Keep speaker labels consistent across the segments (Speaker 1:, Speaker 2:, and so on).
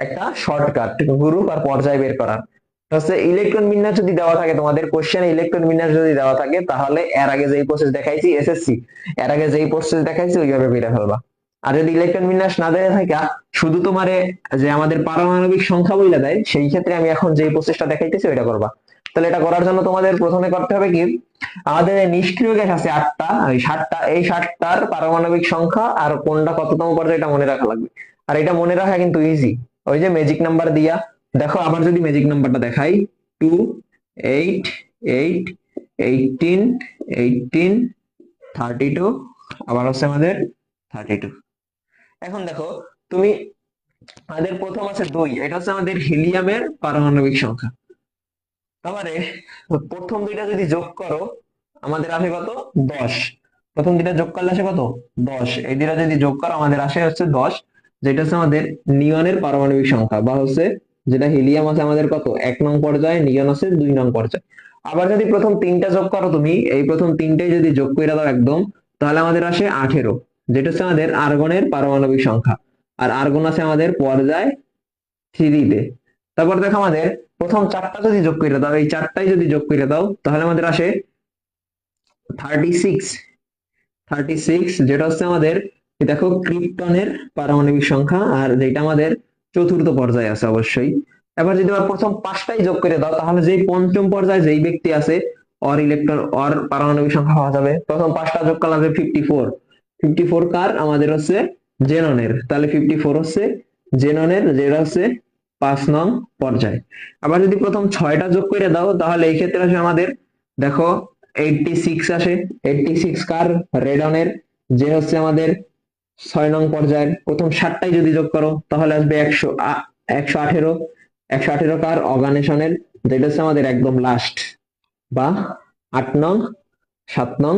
Speaker 1: একটা shortcut group আর পর্যায় বের করার। হচ্ছে ইলেকট্রন বিন্যাস যদি দেওয়া থাকে, তোমাদের কোশ্চেনে ইলেকট্রন বিন্যাস যদি দেওয়া থাকে, তাহলে এর আগে যেই প্রসেস দেখাইছি এসএসসি, এর আগে যেই প্রসেস দেখাইছি ওইভাবে বের ফেলবা। আর যদি ইলেকট্রন বিন্যাস না দেওয়া থাকে, শুধু তোমারে যে আমাদের পারমাণবিক সংখ্যা বইলা দেয়, সেই ক্ষেত্রে আমি এখন যেই প্রসেসটা দেখাইতেছি ওইটা করবা। তাহলে এটা করার জন্য তোমাদের প্রথমে করতে হবে কি, আমাদের নিষ্ক্রিয় গ্যাস আছে 8টা, ওই 7টা, এই 7টার পারমাণবিক সংখ্যা আর কোনটা কততম পর্যায়ে এটা মনে রাখা লাগবে। আর এটা মনে রাখা কিন্তু ইজি, ওই যে ম্যাজিক নাম্বার দিয়া। দেখো আবার যদি ম্যাজিক নাম্বারটা দেখাই, 2 8 8 18 18 32, আবার হচ্ছে আমাদের 32। এখন দেখো তুমি, আমাদের প্রথম আছে 2, এটা হচ্ছে আমাদের হিলিয়ামের পারমাণবিক সংখ্যা। তারপরে প্রথম দুইটা যদি যোগ করো আমাদের আসে কত, 10। প্রথম দুইটা যোগ করলে আসে কত, 10। এই দুইটা যদি যোগ করো আমাদের আসে হচ্ছে 10, যেটা হচ্ছে আমাদের নিয়নের পারমাণবিক সংখ্যা, বা হচ্ছে যেটা হিলিয়াম আছে আমাদের কত 1 নং পর্যায়ে, নিয়ন আছে 2 নং পর্যায়ে। আবার যদি প্রথম তিনটা যোগ করো তুমি, এই প্রথম তিনটাই যদি যোগ করে দাও একদম, তাহলে আমাদের আসে 18, যেটা হচ্ছে আমাদের আর্গনের পারমাণবিক সংখ্যা। আর আর্গন আছে আমাদের পর্যায় 3-তে। তারপর দেখো আমাদের প্রথম চারটা যদি যোগ করে দাও, এই চারটাই যদি যোগ করে দাও, তাহলে আমাদের আসে 36। 36 যেটা হচ্ছে আমাদের, দেখো ক্রিপ্টনের পারমাণবিক সংখ্যা, আর যেটা আমাদের চতুর্থ পর্যায়ে আছে অবশ্যই। এবার যদি আবার প্রথম পাঁচটাই যোগ করে দাও, তাহলে যেই পঞ্চম পর্যায়ে যেই ব্যক্তি আছে, অর ইলেকট্রন অর পারমাণবিক সংখ্যা পাওয়া যাবে। প্রথম পাঁচটা যোগ করলে হবে 54। 54 কার, আমাদের হচ্ছে জেননের। তাহলে 54 হচ্ছে জেননের, যেটা হচ্ছে 5 নং পর্যায়। আবার যদি প্রথম ছয়টা যোগ করে দাও, তাহলে এই ক্ষেত্রে আসে আমাদের, দেখো 86 আসে। 86 কার, রেডনের, যে হচ্ছে আমাদের 6 নং পর্যায়ের। প্রথম সাতটাই যদি যোগ করো তাহলে আসবে 118। 118 কার, অর্গানেশনের, যেটা হচ্ছে আমাদের একদম লাস্ট, বা 8 নং, 7 নং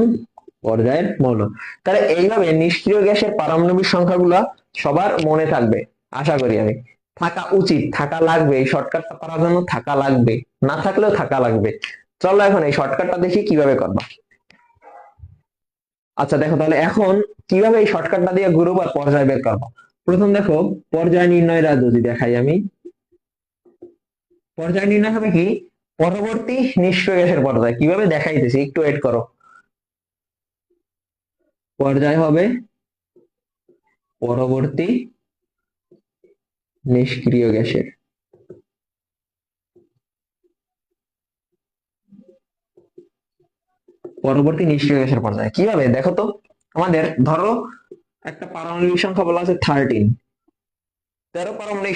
Speaker 1: পর্যায়ের মৌল। তাহলে এইভাবে নিষ্ক্রিয় গ্যাসের পারমাণবিক সংখ্যাগুলা সবার মনে থাকবে, আশা করি আমি। থাকা উচিত, থাকা লাগবে, এই শর্টকাটটা করার জন্য থাকা লাগবে, না থাকলেও থাকা লাগবে। চলো এখন এই শর্টকাটটা দেখি কিভাবে করবা। আচ্ছা দেখো তাহলে এখন কিভাবে এই শর্টকাটটা দিয়ে গ্রুপ আর পর্যায় বের করবো। প্রথম দেখো, পর্যায় নির্ণয়টা যদি দেখাই আমি, পর্যায় নির্ণয় হবে কি, পরবর্তী নিষ্ক্রিয় গ্যাসের পর্যায় কিভাবে দেখাইতেছি, একটু ওয়েট করো। পর্যায় হবে পরবর্তী নিষ্ক্রিয় গ্যাসের, পরবর্তী নিষ্ক্রিয় গ্যাসের পর্যায় কিভাবে দেখো তো। আমাদের ধরো একটা পারমাণবিক সংখ্যা বলা আছে 13, 13 পারমাণবিক